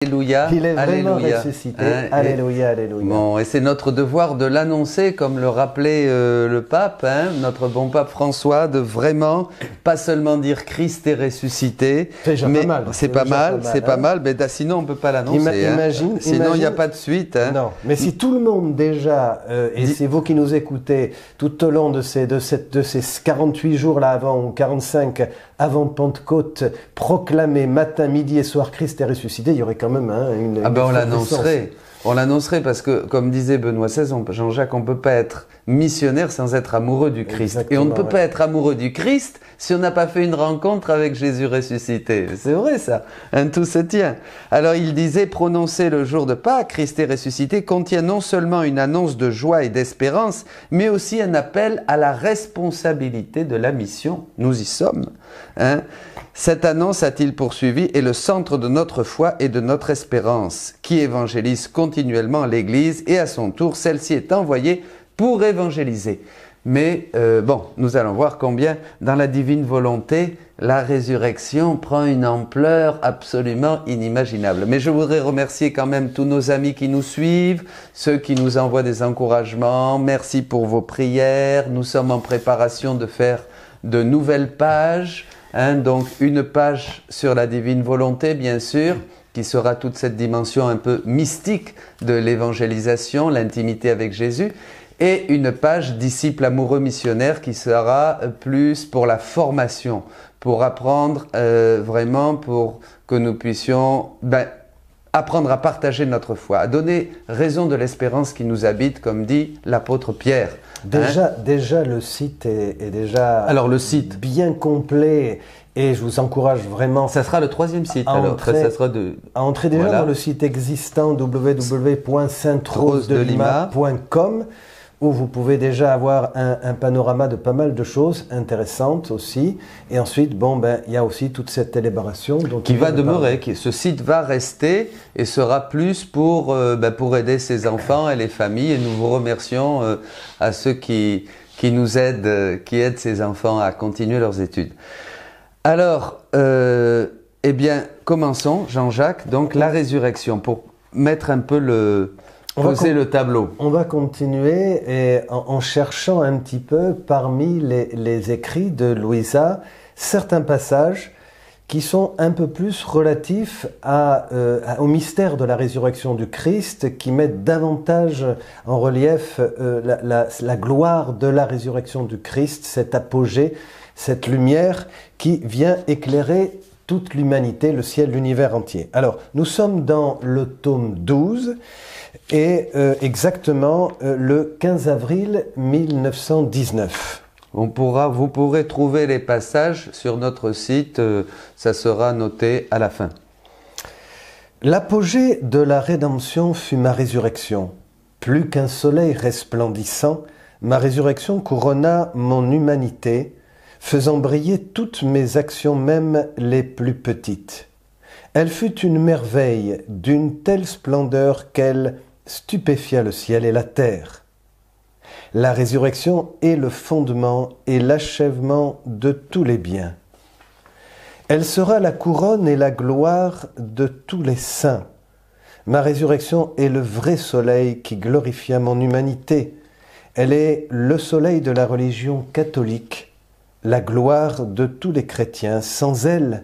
Alléluia, Il est vraiment alléluia. ressuscité. Hein, Alléluia, alléluia. Bon, et c'est notre devoir de l'annoncer, comme le rappelait le pape, hein, notre bon pape François, de vraiment pas seulement dire Christ est ressuscité, C'est déjà mais pas mal. c'est pas mal, c'est pas hein. mal, mais sinon on peut pas l'annoncer. Imagine, sinon il n'y a pas de suite. Hein. Non, mais si tout le monde déjà, et c'est vous qui nous écoutez, tout au long de ces 48 jours là avant, ou 45 avant Pentecôte, proclamez matin, midi et soir Christ est ressuscité, il y aurait quand même une Ah ben on l'annoncerait. On l'annoncerait parce que, comme disait Benoît XVI, Jean-Jacques, on ne peut pas être missionnaire sans être amoureux du Christ. Exactement, et on ne peut pas être amoureux du Christ si on n'a pas fait une rencontre avec Jésus ressuscité. C'est vrai ça, hein, tout se tient. Alors il disait, prononcer le jour de Pâques, Christ est ressuscité, contient non seulement une annonce de joie et d'espérance, mais aussi un appel à la responsabilité de la mission. Nous y sommes. Hein. Cette annonce, a-t-il poursuivi, est le centre de notre foi et de notre espérance, qui évangélise continuellement l'Église et à son tour, celle-ci est envoyée pour évangéliser. Mais bon, nous allons voir combien dans la divine volonté, la résurrection prend une ampleur absolument inimaginable. Mais je voudrais remercier quand même tous nos amis qui nous suivent, ceux qui nous envoient des encouragements. Merci pour vos prières. Nous sommes en préparation de faire de nouvelles pages. Hein, donc une page sur la divine volonté, bien sûr, qui sera toute cette dimension un peu mystique de l'évangélisation, l'intimité avec Jésus, et une page disciple amoureux missionnaire qui sera plus pour la formation, pour apprendre vraiment, pour que nous puissions apprendre à partager notre foi, à donner raison de l'espérance qui nous habite, comme dit l'apôtre Pierre. Déjà, le site est déjà bien complet et je vous encourage vraiment. Ça sera le 3e site. À entrer déjà dans le site existant www.sainterosedelima.com où vous pouvez déjà avoir un panorama de pas mal de choses intéressantes aussi. Et ensuite, il y a aussi toute cette élaboration. Qui va demeurer, ce site va rester et sera plus pour aider ces enfants et les familles. Et nous vous remercions à ceux qui nous aident, qui aident ces enfants à continuer leurs études. Alors, eh bien, commençons, Jean-Jacques, donc la résurrection, pour mettre un peu poser le tableau. On va continuer et en cherchant un petit peu parmi les écrits de Louisa, certains passages qui sont un peu plus relatifs au mystère de la résurrection du Christ, qui mettent davantage en relief la gloire de la résurrection du Christ, cet apogée, cette lumière qui vient éclairer toute l'humanité, le ciel, l'univers entier. Alors, nous sommes dans le tome 12, et exactement le 15 avril 1919. Vous pourrez trouver les passages sur notre site, ça sera noté à la fin. L'apogée de la rédemption fut ma résurrection. Plus qu'un soleil resplendissant, ma résurrection couronna mon humanité, faisant briller toutes mes actions, même les plus petites. Elle fut une merveille d'une telle splendeur qu'elle stupéfia le ciel et la terre. La résurrection est le fondement et l'achèvement de tous les biens. Elle sera la couronne et la gloire de tous les saints. Ma résurrection est le vrai soleil qui glorifia mon humanité. Elle est le soleil de la religion catholique, la gloire de tous les chrétiens. Sans elle,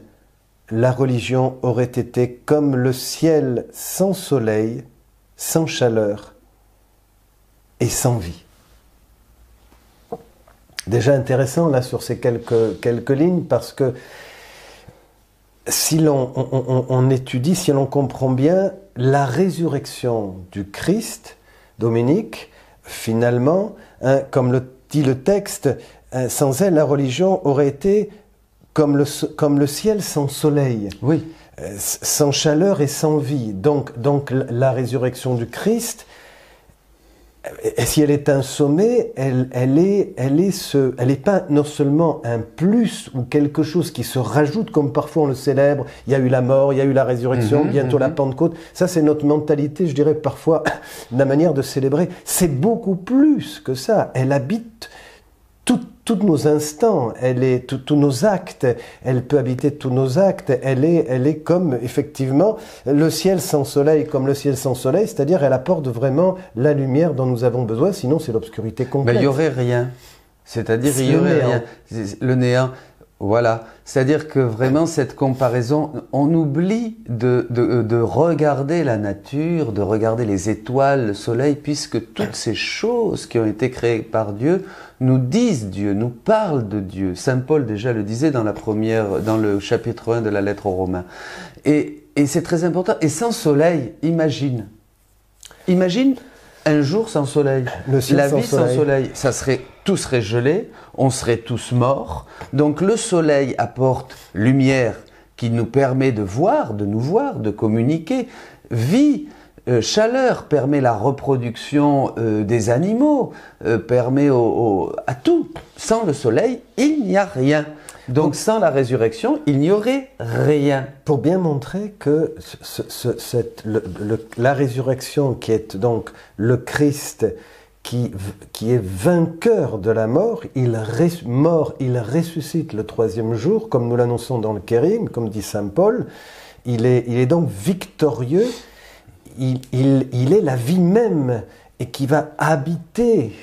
la religion aurait été comme le ciel sans soleil, sans chaleur et sans vie. Déjà intéressant là sur ces quelques lignes, parce que si on étudie, si l'on comprend bien la résurrection du Christ, Dominique, finalement, comme le dit le texte, sans elle la religion aurait été comme le ciel sans soleil. Oui. Sans chaleur et sans vie. Donc la résurrection du Christ, si elle est un sommet, elle est pas non seulement un plus ou quelque chose qui se rajoute, comme parfois on le célèbre, il y a eu la mort, il y a eu la résurrection, bientôt la Pentecôte. Ça, c'est notre mentalité, je dirais parfois, la manière de célébrer. C'est beaucoup plus que ça. Elle habite toute tous nos instants, elle est tous nos actes, elle peut habiter tous nos actes, elle est comme effectivement le ciel sans soleil, comme le ciel sans soleil, c'est-à-dire elle apporte vraiment la lumière dont nous avons besoin, sinon c'est l'obscurité complète. Ben, il n'y aurait rien, c'est-à-dire il n'y aurait rien, le néant. Voilà, c'est-à-dire que vraiment cette comparaison, on oublie de regarder la nature, de regarder les étoiles, le soleil, puisque toutes ces choses qui ont été créées par Dieu nous disent Dieu, nous parlent de Dieu. Saint Paul déjà le disait dans le chapitre 1 de la lettre aux Romains. Et c'est très important. Et sans soleil, imagine un jour sans soleil, la vie sans soleil, tout serait gelé, on serait tous morts. Donc le soleil apporte lumière qui nous permet de nous voir, de communiquer. Vie, chaleur permet la reproduction des animaux, permet à tout. Sans le soleil, il n'y a rien. Donc sans la résurrection, il n'y aurait rien. Pour bien montrer que la résurrection qui est donc le Christ qui est vainqueur de la mort, il ressuscite le troisième jour, comme nous l'annonçons dans le Kérim, comme dit Saint Paul, il est donc victorieux, il est la vie même et qui va habiter,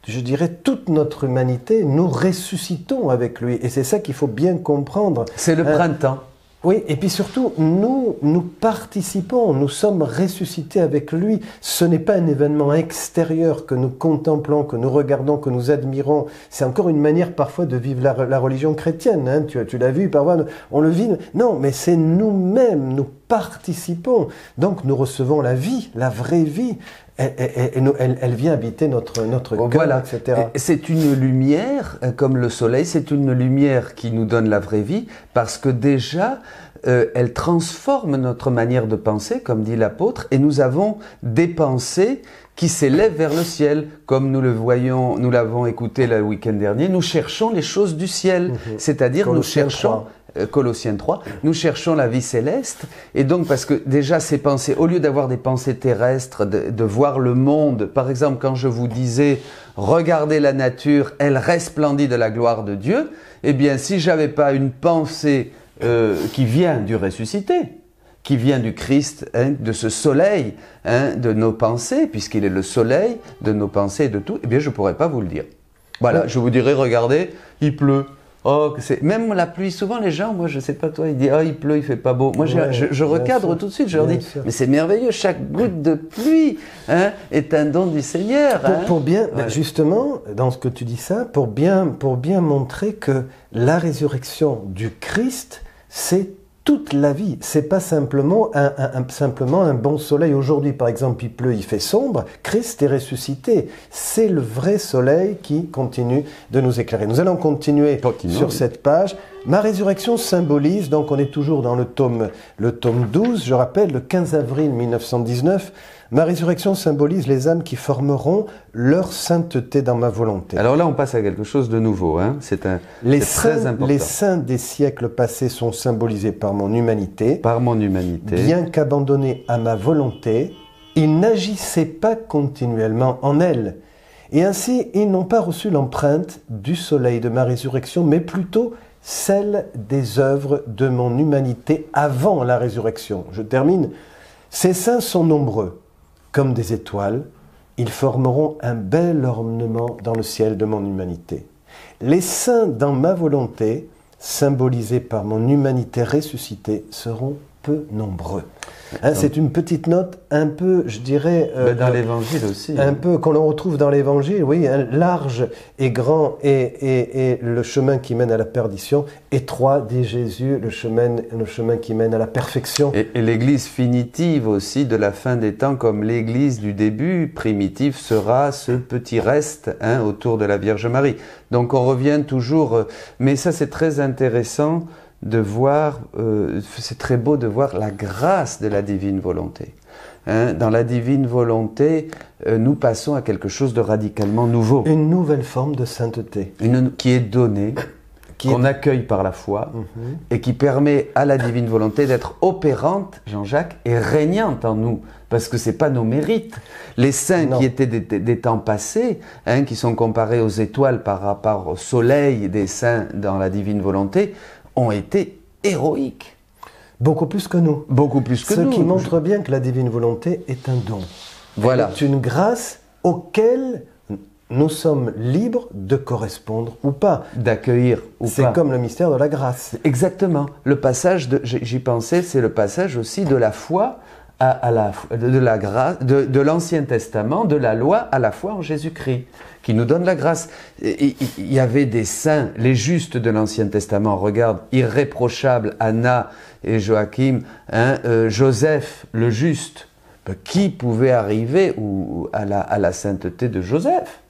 je dirais, toute notre humanité. Nous ressuscitons avec lui. Et c'est ça qu'il faut bien comprendre. C'est le printemps. Oui, et puis surtout, nous participons, nous sommes ressuscités avec lui. Ce n'est pas un événement extérieur que nous contemplons, que nous regardons, que nous admirons. C'est encore une manière parfois de vivre la religion chrétienne. Hein. Tu l'as vu, parfois on le vit. Non, mais c'est nous-mêmes, nous participons. Donc nous recevons la vie, la vraie vie. Elle vient habiter notre cœur, voilà. etc. C'est une lumière, comme le soleil, c'est une lumière qui nous donne la vraie vie, parce que déjà, elle transforme notre manière de penser, comme dit l'apôtre, et nous avons des pensées qui s'élèvent vers le ciel, comme nous le voyons, nous l'avons écouté le week-end dernier, nous cherchons les choses du ciel, c'est-à-dire nous cherchons... Colossiens 3, nous cherchons la vie céleste, et donc parce que déjà ces pensées, au lieu d'avoir des pensées terrestres, de voir le monde, par exemple quand je vous disais regardez la nature, elle resplendit de la gloire de Dieu, eh bien si j'avais pas une pensée qui vient du ressuscité, qui vient du Christ, hein, de ce soleil, hein, de nos pensées, puisqu'il est le soleil de nos pensées et de tout, eh bien je pourrais pas vous le dire. Voilà, je vous dirais regardez, il pleut. Oh, même la pluie, souvent les gens, moi je sais pas toi, ils disent « Oh, il pleut, il fait pas beau ». Moi je recadre tout de suite, je leur dis « Mais c'est merveilleux, chaque goutte de pluie hein, est un don du Seigneur ». Pour bien, justement, dans ce que tu dis ça, pour bien montrer que la résurrection du Christ, c'est toute la vie. C'est pas simplement un bon soleil. Aujourd'hui, par exemple, il pleut, il fait sombre. Christ est ressuscité. C'est le vrai soleil qui continue de nous éclairer. Nous allons continuer sur cette page. Ma résurrection symbolise, donc on est toujours dans le tome 12, je rappelle, le 15 avril 1919, ma résurrection symbolise les âmes qui formeront leur sainteté dans ma volonté. Alors là, on passe à quelque chose de nouveau, hein. C'est très important. Les saints des siècles passés sont symbolisés par mon humanité. Par mon humanité. Bien qu'abandonnés à ma volonté, ils n'agissaient pas continuellement en elle. Et ainsi, ils n'ont pas reçu l'empreinte du soleil de ma résurrection, mais plutôt celle des œuvres de mon humanité avant la résurrection. Je termine. Ces saints sont nombreux, comme des étoiles. Ils formeront un bel ornement dans le ciel de mon humanité. Les saints dans ma volonté, symbolisés par mon humanité ressuscitée, seront peu nombreux. Hein, c'est une petite note un peu, je dirais... dans l'Évangile aussi. Un peu, qu'on retrouve dans l'Évangile, oui, hein, large et grand et le chemin qui mène à la perdition, étroit, dit Jésus, le chemin qui mène à la perfection. Et l'Église finitive aussi de la fin des temps, comme l'Église du début, primitive, sera ce petit reste hein, autour de la Vierge Marie. Donc on revient toujours, mais ça c'est très intéressant, de voir, c'est très beau de voir la grâce de la divine volonté. Hein, dans la divine volonté, nous passons à quelque chose de radicalement nouveau. Une nouvelle forme de sainteté. Qui est donnée qu'on accueille par la foi et qui permet à la divine volonté d'être opérante, Jean-Jacques, et régnante en nous. Parce que ce n'est pas nos mérites. Les saints qui étaient des temps passés, qui sont comparés aux étoiles par rapport au soleil des saints dans la divine volonté, ont été héroïques. Beaucoup plus que nous. Beaucoup plus que nous. Ce qui montre bien que la divine volonté est un don. Voilà. C'est une grâce auquel nous sommes libres de correspondre ou pas. D'accueillir ou pas. C'est comme le mystère de la grâce. Exactement. Le passage, j'y pensais, c'est le passage aussi de la foi de la grâce, de l'Ancien Testament, de la loi à la foi en Jésus-Christ, qui nous donne la grâce. Il y avait des saints, les justes de l'Ancien Testament, regarde, irréprochable, Anna et Joachim, Joseph, le juste. Qui pouvait arriver à la sainteté de Joseph?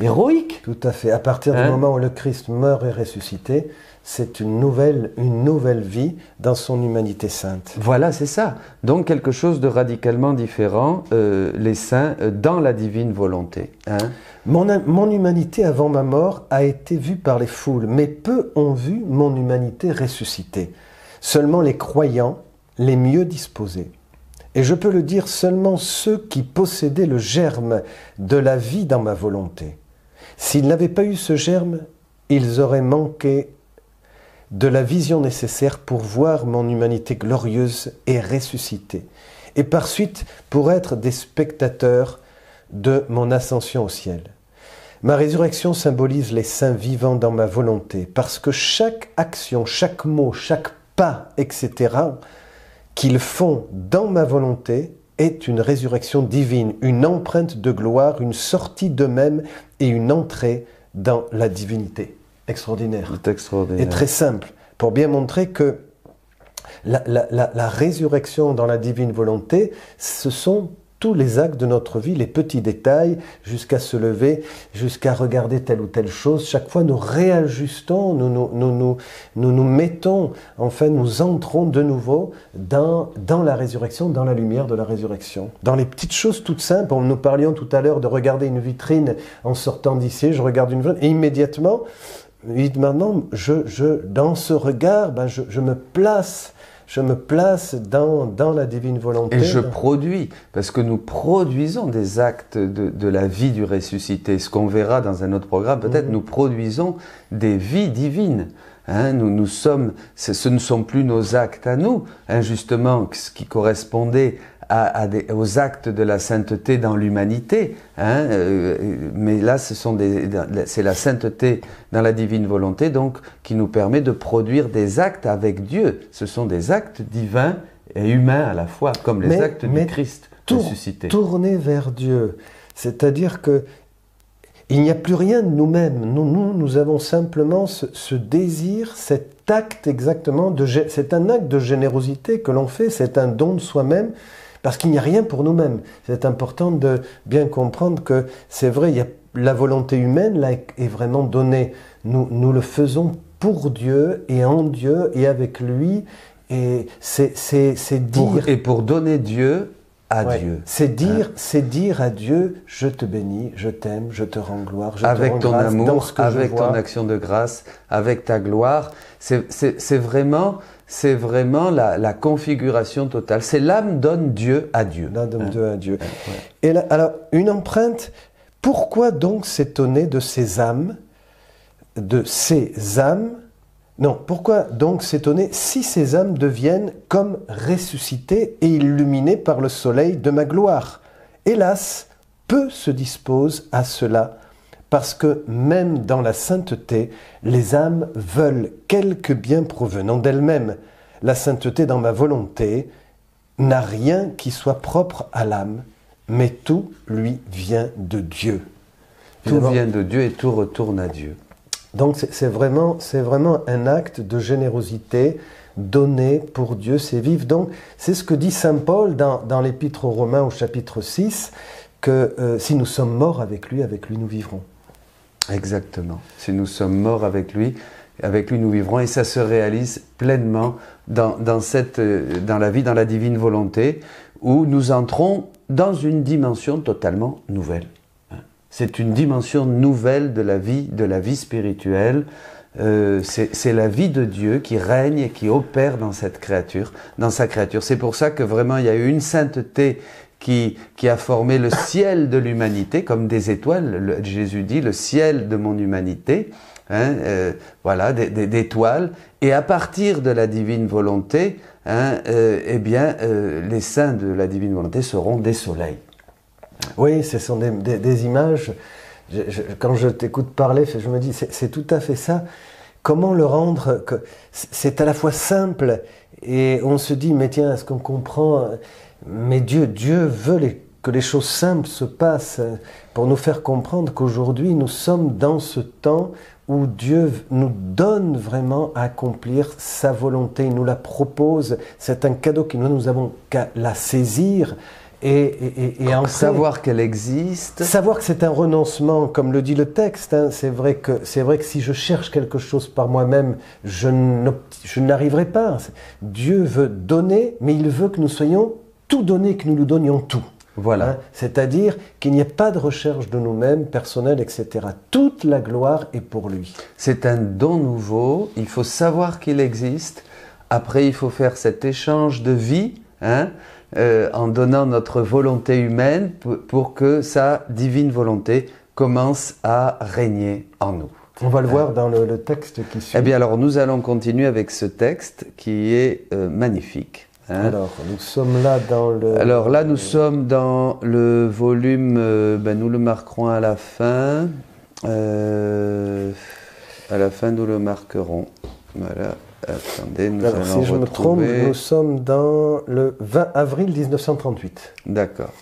Héroïque. Tout à fait. À partir du moment où le Christ meurt et ressuscité, c'est une nouvelle vie dans son humanité sainte. Voilà, c'est ça. Donc quelque chose de radicalement différent, les saints, dans la divine volonté. Mon humanité avant ma mort a été vue par les foules, mais peu ont vu mon humanité ressuscitée. Seulement les croyants, les mieux disposés. Et je peux le dire, seulement ceux qui possédaient le germe de la vie dans ma volonté. S'ils n'avaient pas eu ce germe, ils auraient manqué de la vision nécessaire pour voir mon humanité glorieuse et ressuscitée, et par suite pour être des spectateurs de mon ascension au ciel. Ma résurrection symbolise les saints vivants dans ma volonté, parce que chaque action, chaque mot, chaque pas, etc., qu'ils font dans ma volonté est une résurrection divine, une empreinte de gloire, une sortie d'eux-mêmes et une entrée dans la divinité. Extraordinaire. C'est extraordinaire. Et très simple, pour bien montrer que la résurrection dans la divine volonté, ce sont tous les actes de notre vie, les petits détails, jusqu'à se lever, jusqu'à regarder telle ou telle chose. Chaque fois, nous réajustons, nous mettons, enfin, nous entrons de nouveau dans la résurrection, dans la lumière de la résurrection. Dans les petites choses toutes simples, nous parlions tout à l'heure de regarder une vitrine en sortant d'ici, je regarde une vitrine, et immédiatement, maintenant, dans ce regard, je me place. Je me place dans la divine volonté. Et je produis, parce que nous produisons des actes de la vie du ressuscité. Ce qu'on verra dans un autre programme, peut-être, nous produisons des vies divines. Nous sommes, ce ne sont plus nos actes à nous, justement, ce qui correspondait aux actes de la sainteté dans l'humanité, mais là c'est la sainteté dans la divine volonté donc qui nous permet de produire des actes avec Dieu. Ce sont des actes divins et humains à la fois, comme les actes du Christ ressuscité. Tournés vers Dieu, c'est-à-dire que il n'y a plus rien de nous-mêmes. Nous avons simplement ce désir, cet acte exactement, c'est un acte de générosité que l'on fait, c'est un don de soi-même. Parce qu'il n'y a rien pour nous-mêmes. C'est important de bien comprendre que c'est vrai, la volonté humaine là, est vraiment donnée. Nous le faisons pour Dieu et en Dieu et avec lui. Et c'est dire... Et pour donner Dieu à Dieu. C'est dire à Dieu, je te bénis, je t'aime, je te rends gloire, je avec te rends ton grâce amour, dans ce que avec je vois. ton action de grâce, avec ta gloire. C'est vraiment la configuration totale. C'est l'âme donne Dieu à Dieu. L'âme donne Dieu à Dieu. Et là, alors, une empreinte, pourquoi donc s'étonner de ces âmes, non, pourquoi donc s'étonner si ces âmes deviennent comme ressuscitées et illuminées par le soleil de ma gloire? Hélas, peu se disposent à cela, parce que même dans la sainteté, les âmes veulent quelque bien provenant d'elles-mêmes. La sainteté dans ma volonté n'a rien qui soit propre à l'âme, mais tout lui vient de Dieu. Tout vient de Dieu et tout retourne à Dieu. Donc c'est vraiment un acte de générosité donné pour Dieu, c'est vivre. Donc c'est ce que dit saint Paul dans l'Épître aux Romains au chapitre 6, que si nous sommes morts avec lui nous vivrons. Exactement. Si nous sommes morts avec lui nous vivrons, et ça se réalise pleinement dans la vie, dans la divine volonté, où nous entrons dans une dimension totalement nouvelle. C'est une dimension nouvelle de la vie spirituelle, c'est la vie de Dieu qui règne et qui opère dans cette créature, dans sa créature. C'est pour ça que vraiment il y a eu une sainteté qui a formé le ciel de l'humanité, comme des étoiles. Jésus dit le ciel de mon humanité, hein, voilà, d'étoiles. Et à partir de la divine volonté, hein, eh bien, les saints de la divine volonté seront des soleils. Oui, ce sont des images. Quand je t'écoute parler, je me dis, c'est tout à fait ça. Comment le rendre que c'est à la fois simple et on se dit, mais tiens, est-ce qu'on comprend? Mais Dieu veut que les choses simples se passent pour nous faire comprendre qu'aujourd'hui, nous sommes dans ce temps où Dieu nous donne vraiment à accomplir sa volonté. Il nous la propose. C'est un cadeau que nous avons qu'à la saisir. Et en savoir qu'elle existe. Savoir que c'est un renoncement, comme le dit le texte. Hein. C'est vrai que si je cherche quelque chose par moi-même, je n'arriverai pas. Dieu veut donner, mais il veut que nous soyons tout donnés, que nous nous donnions tout. Voilà. Hein. C'est-à-dire qu'il n'y ait pas de recherche de nous-mêmes, personnelle, etc. Toute la gloire est pour lui. C'est un don nouveau. Il faut savoir qu'il existe. Après, il faut faire cet échange de vie, hein, en donnant notre volonté humaine pour que sa divine volonté commence à régner en nous. On va le voir dans le texte qui suit. Eh bien alors nous allons continuer avec ce texte qui est magnifique. Hein. Alors nous sommes là dans le... Alors là nous sommes dans le volume, nous le marquerons à la fin. À la fin nous le marquerons. Voilà. Attendez, nous alors, allons si je me trompe, nous sommes dans le 20 avril 1938. D'accord.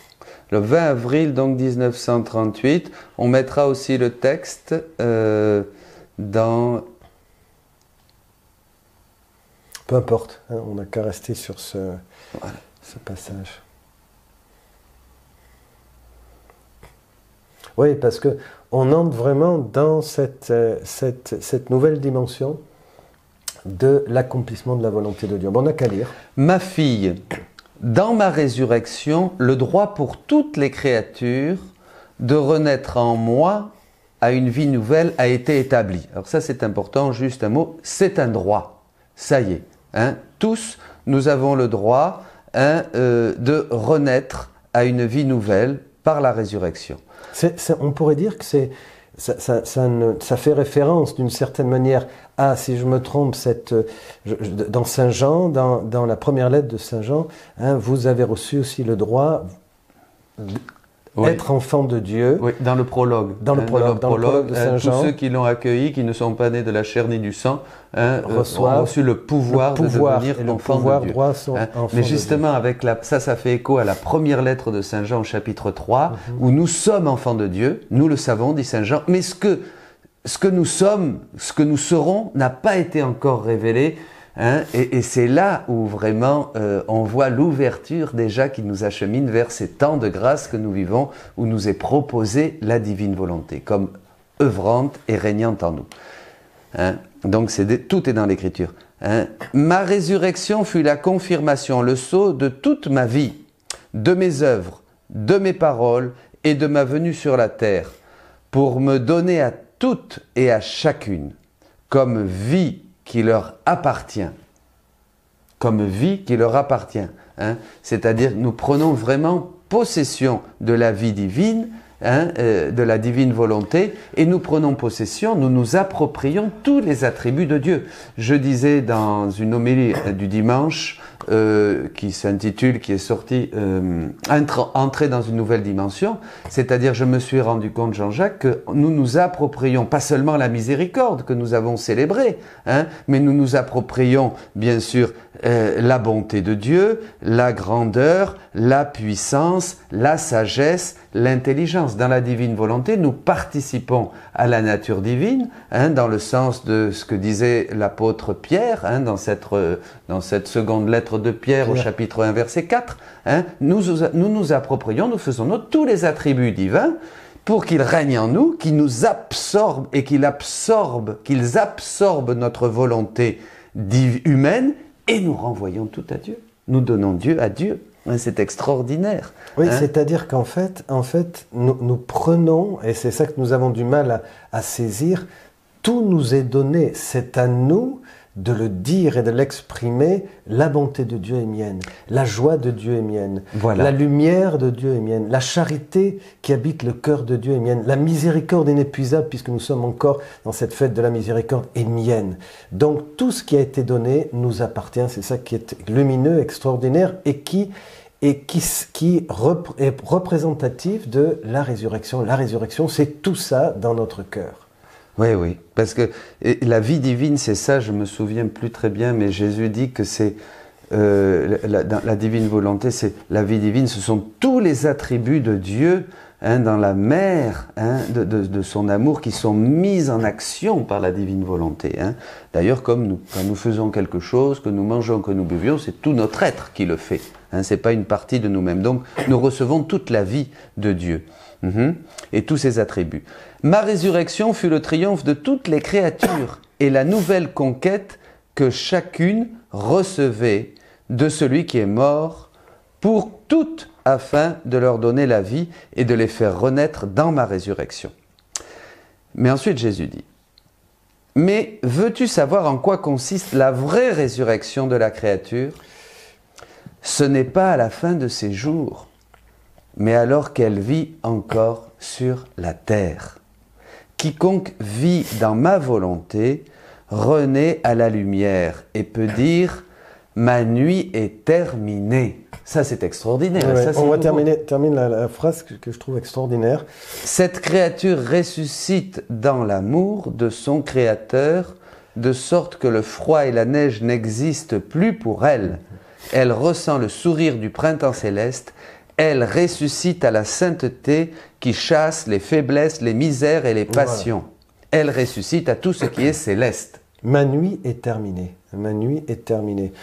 Le 20 avril, donc 1938. On mettra aussi le texte dans... Peu importe, hein, on n'a qu'à rester sur ce passage. Oui, parce qu'on entre vraiment dans cette nouvelle dimension de l'accomplissement de la volonté de Dieu. Bon, on n'a qu'à lire. Ma fille, dans ma résurrection, le droit pour toutes les créatures de renaître en moi à une vie nouvelle a été établi. Alors ça c'est important, juste un mot, c'est un droit. Ça y est, hein, tous nous avons le droit, hein, de renaître à une vie nouvelle par la résurrection. On pourrait dire que ça fait référence d'une certaine manière à, si je me trompe, dans Saint Jean, dans la première lettre de Saint Jean, hein, vous avez reçu aussi le droit d'être enfant de Dieu. Oui, dans le prologue. Dans le prologue de Saint Jean. Tous ceux qui l'ont accueilli, qui ne sont pas nés de la chair ni du sang, hein, ont reçu le pouvoir de devenir enfants de Dieu. Mais justement, avec ça fait écho à la première lettre de Saint Jean, chapitre 3, où nous sommes enfants de Dieu, nous le savons, dit Saint Jean, mais ce que nous sommes, ce que nous serons, n'a pas été encore révélé. Hein, et c'est là où vraiment on voit l'ouverture déjà qui nous achemine vers ces temps de grâce que nous vivons, où nous est proposée la divine volonté, comme œuvrante et régnante en nous. Hein, donc tout est dans l'Écriture. Hein. Ma résurrection fut la confirmation, le sceau de toute ma vie, de mes œuvres, de mes paroles et de ma venue sur la terre, pour me donner à toutes et à chacune comme vie qui leur appartient, hein. C'est-à-dire nous prenons vraiment possession de la vie divine, hein, de la divine volonté, et nous prenons possession, nous nous approprions tous les attributs de Dieu. Je disais dans une homélie du dimanche, qui s'intitule, qui est sortie, Entrer dans une nouvelle dimension, c'est-à-dire je me suis rendu compte, Jean-Jacques, que nous nous approprions pas seulement la miséricorde que nous avons célébrée, hein, mais nous nous approprions bien sûr la bonté de Dieu, la grandeur, la puissance, la sagesse, l'intelligence. Dans la divine volonté, nous participons à la nature divine, hein, dans le sens de ce que disait l'apôtre Pierre, hein, dans cette seconde lettre de Pierre au chapitre 1, verset 4. Hein, nous nous approprions, nous faisons tous les attributs divins pour qu'ils règnent en nous, qu'ils nous absorbent et qu'ils absorbent notre volonté humaine, et nous renvoyons tout à Dieu. Nous donnons Dieu à Dieu. C'est extraordinaire. Oui, hein? C'est-à-dire qu'en fait nous prenons, et c'est ça que nous avons du mal à saisir, tout nous est donné. C'est à nous de le dire et de l'exprimer. La bonté de Dieu est mienne, la joie de Dieu est mienne, Voilà. la lumière de Dieu est mienne, la charité qui habite le cœur de Dieu est mienne, la miséricorde inépuisable, puisque nous sommes encore dans cette fête de la miséricorde, est mienne. Donc tout ce qui a été donné nous appartient. C'est ça qui est lumineux, extraordinaire et qui est représentatif de la résurrection. La résurrection, c'est tout ça dans notre cœur. Oui, oui, parce que la vie divine, c'est ça, je me souviens plus très bien, mais Jésus dit que c'est la divine volonté, c'est la vie divine, ce sont tous les attributs de Dieu dans la mer de son amour qui sont mis en action par la divine volonté. D'ailleurs, comme nous, quand nous faisons quelque chose, que nous mangeons, que nous buvions, c'est tout notre être qui le fait. Ce n'est pas une partie de nous-mêmes. Donc, nous recevons toute la vie de Dieu et tous ses attributs. Ma résurrection fut le triomphe de toutes les créatures et la nouvelle conquête que chacune recevait de celui qui est mort pour toutes, afin de leur donner la vie et de les faire renaître dans ma résurrection. Mais ensuite Jésus dit, « Mais veux-tu savoir en quoi consiste la vraie résurrection de la créature ? Ce n'est pas à la fin de ses jours, mais alors qu'elle vit encore sur la terre. Quiconque vit dans ma volonté renaît à la lumière et peut dire « Ma nuit est terminée ». Ça, c'est extraordinaire. Ouais, ça, on va terminer la phrase que je trouve extraordinaire. Cette créature ressuscite dans l'amour de son Créateur, de sorte que le froid et la neige n'existent plus pour elle. Elle ressent le sourire du printemps céleste. Elle ressuscite à la sainteté qui chasse les faiblesses, les misères et les passions. Voilà. Elle ressuscite à tout ce qui est céleste. Ma nuit est terminée. Ma nuit est terminée.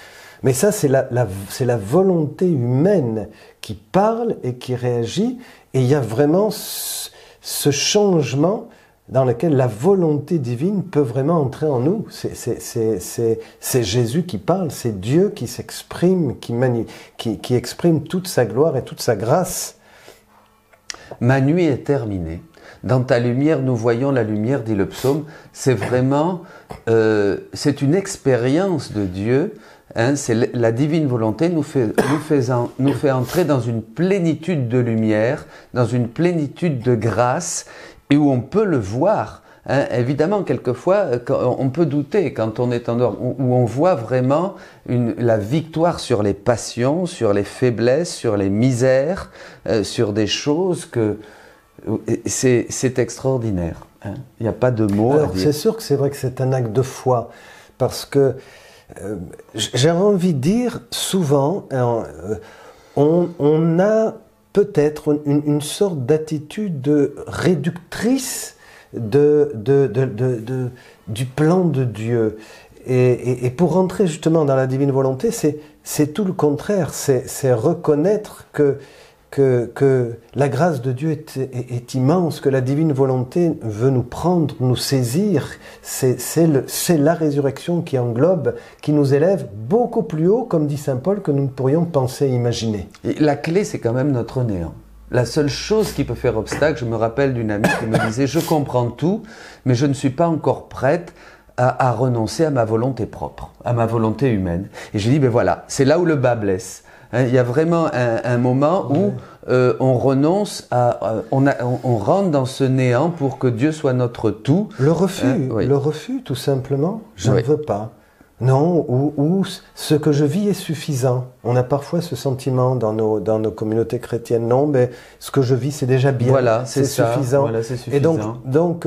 Mais ça, c'est la volonté humaine qui parle et qui réagit. Et il y a vraiment ce changement dans lequel la volonté divine peut vraiment entrer en nous. C'est Jésus qui parle, c'est Dieu qui s'exprime, qui exprime toute sa gloire et toute sa grâce. Ma nuit est terminée. Dans ta lumière, nous voyons la lumière, dit le psaume. C'est vraiment, c'est une expérience de Dieu. C'est la divine volonté nous fait entrer dans une plénitude de lumière, dans une plénitude de grâce, et où on peut le voir. Évidemment, quelquefois, on peut douter quand on est en dehors, où on voit vraiment la victoire sur les passions, sur les faiblesses, sur les misères, sur des choses que c'est extraordinaire. Il n'y a pas de mots à dire. Alors, c'est sûr que c'est vrai que c'est un acte de foi, parce que j'ai envie de dire, souvent, on a peut-être une sorte d'attitude réductrice du plan de Dieu. Et pour rentrer justement dans la divine volonté, c'est tout le contraire, c'est reconnaître que la grâce de Dieu est immense, que la divine volonté veut nous prendre, nous saisir. C'est la résurrection qui englobe, qui nous élève beaucoup plus haut, comme dit saint Paul, que nous ne pourrions penser et imaginer. Et la clé, c'est quand même notre néant. La seule chose qui peut faire obstacle, je me rappelle d'une amie qui me disait « Je comprends tout, mais je ne suis pas encore prête à renoncer à ma volonté propre, à ma volonté humaine. » Et je lui dis « Ben voilà, c'est là où le bas blesse. » Il y a vraiment un moment où on renonce on rentre dans ce néant pour que Dieu soit notre tout. Le refus, oui. Le refus tout simplement, je ne veux pas. Non, ou ce que je vis est suffisant. On a parfois ce sentiment dans nos communautés chrétiennes. Non, mais ce que je vis c'est déjà bien, voilà, c'est suffisant. Voilà, c'est suffisant. Et donc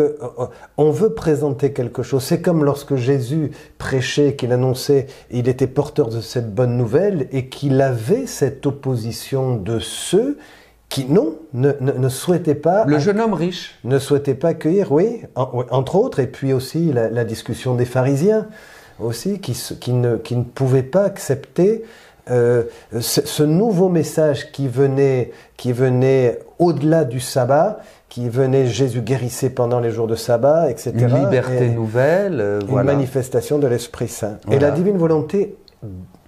on veut présenter quelque chose. C'est comme lorsque Jésus prêchait, qu'il annonçait, il était porteur de cette bonne nouvelle et qu'il avait cette opposition de ceux qui, ne souhaitaient pas... Le jeune homme riche. Ne souhaitait pas accueillir, oui, entre autres, et puis aussi la discussion des pharisiens, aussi, qui ne pouvaient pas accepter ce nouveau message qui venait au-delà du sabbat, qui venait, Jésus guérissait pendant les jours de sabbat, etc. Une liberté nouvelle, une manifestation de l'Esprit Saint. Voilà. Et la divine volonté,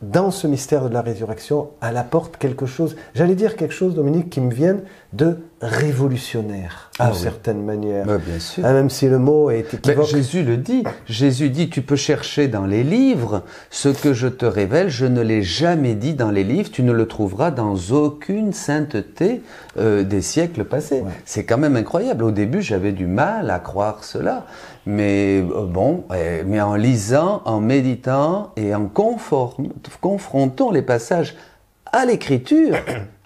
dans ce mystère de la résurrection, elle apporte quelque chose, j'allais dire quelque chose, Dominique, qui me vient de révolutionnaire, Ah d'une oui. certaine manière. Bien sûr. Même si le mot est Ben, équivoque. Jésus le dit. Jésus dit, tu peux chercher dans les livres ce que je te révèle, je ne l'ai jamais dit dans les livres, tu ne le trouveras dans aucune sainteté des siècles passés. Ouais. C'est quand même incroyable. Au début, j'avais du mal à croire cela. Mais mais en lisant, en méditant et en confrontant les passages à l'Écriture,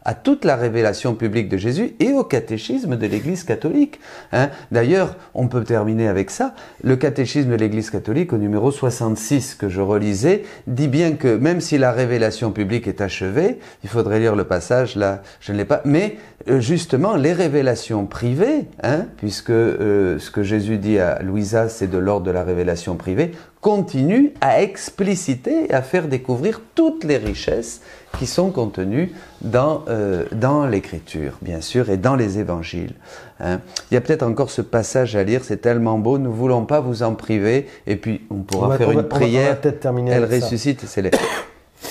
à toute la révélation publique de Jésus et au catéchisme de l'Église catholique. D'ailleurs, on peut terminer avec ça. Le catéchisme de l'Église catholique, au numéro 66 que je relisais, dit bien que même si la révélation publique est achevée, il faudrait lire le passage, là, je ne l'ai pas, mais justement, les révélations privées, puisque ce que Jésus dit à Louisa, c'est de l'ordre de la révélation privée, continue à expliciter et à faire découvrir toutes les richesses qui sont contenues dans l'Écriture, bien sûr, et dans les évangiles. Il y a peut-être encore ce passage à lire, c'est tellement beau, nous ne voulons pas vous en priver, et puis on pourra faire une prière, on va peut-être terminer elle avec ça. ressuscite, c'est les...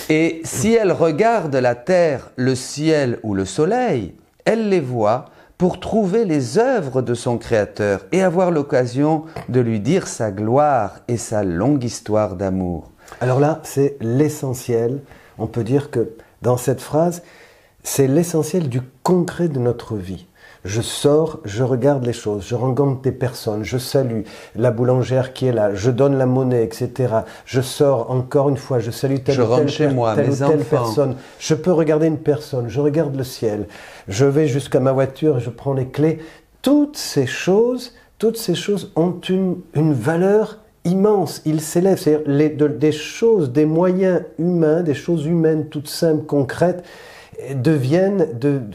Et si elle regarde la terre, le ciel ou le soleil, elle les voit pour trouver les œuvres de son Créateur et avoir l'occasion de lui dire sa gloire et sa longue histoire d'amour. Alors là, c'est l'essentiel. On peut dire que dans cette phrase, c'est l'essentiel du concret de notre vie. Je sors, je regarde les choses, je rencontre des personnes, je salue la boulangère qui est là, je donne la monnaie, etc. Je sors encore une fois, je salue telle ou telle personne. Je peux regarder une personne, je regarde le ciel, je vais jusqu'à ma voiture et je prends les clés. Toutes ces choses ont une valeur immense. Ils s'élèvent, c'est-à-dire des choses, des moyens humains, des choses humaines toutes simples, concrètes,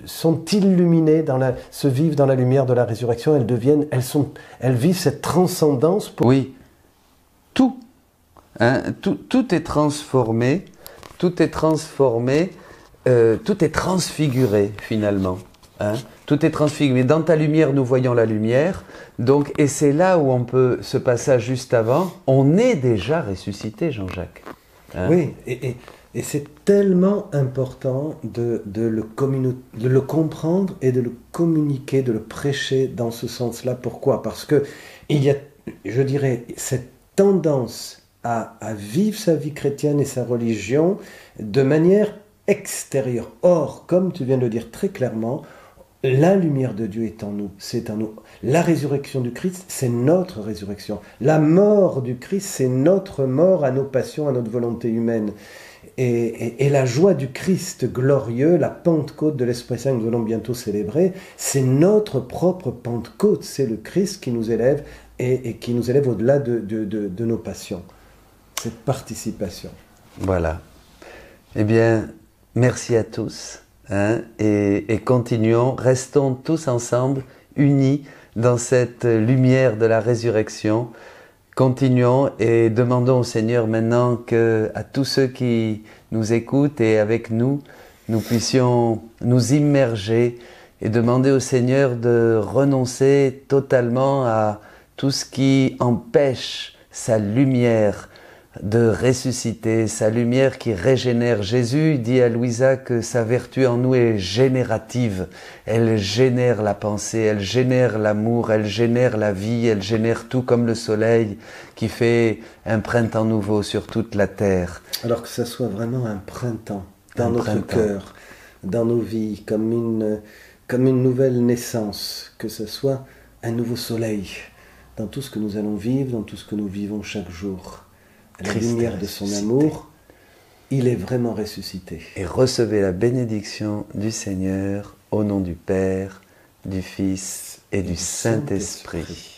sont illuminées, se vivent dans la lumière de la résurrection, elles vivent cette transcendance. Oui, tout est transformé, tout est transfiguré finalement. Tout est transfiguré. Dans ta lumière, nous voyons la lumière. Donc, et c'est là où on peut, ce passage juste avant, on est déjà ressuscité, Jean-Jacques. Oui, et c'est tellement important de le comprendre et de le communiquer, de le prêcher dans ce sens-là. Pourquoi ? Parce que il y a, je dirais, cette tendance à vivre sa vie chrétienne et sa religion de manière extérieure. Or, comme tu viens de le dire très clairement, la lumière de Dieu est en nous, c'est en nous. La résurrection du Christ, c'est notre résurrection. La mort du Christ, c'est notre mort à nos passions, à notre volonté humaine. Et la joie du Christ glorieux, la Pentecôte de l'Esprit Saint que nous allons bientôt célébrer, c'est notre propre Pentecôte, c'est le Christ qui nous élève et qui nous élève au-delà de nos passions. Cette participation. Voilà. Eh bien, merci à tous. Et continuons, restons tous ensemble, unis dans cette lumière de la résurrection. Continuons et demandons au Seigneur maintenant qu'à tous ceux qui nous écoutent et avec nous, nous puissions nous immerger et demander au Seigneur de renoncer totalement à tout ce qui empêche sa lumière de ressusciter, sa lumière qui régénère. Jésus dit à Louisa que sa vertu en nous est générative. Elle génère la pensée, elle génère l'amour, elle génère la vie, elle génère tout comme le soleil qui fait un printemps nouveau sur toute la terre. Alors que ça soit vraiment un printemps dans notre cœur, dans nos vies, comme une nouvelle naissance, que ce soit un nouveau soleil dans tout ce que nous allons vivre, dans tout ce que nous vivons chaque jour. La lumière de son amour, il est vraiment ressuscité. Et recevez la bénédiction du Seigneur au nom du Père, du Fils et du Saint-Esprit.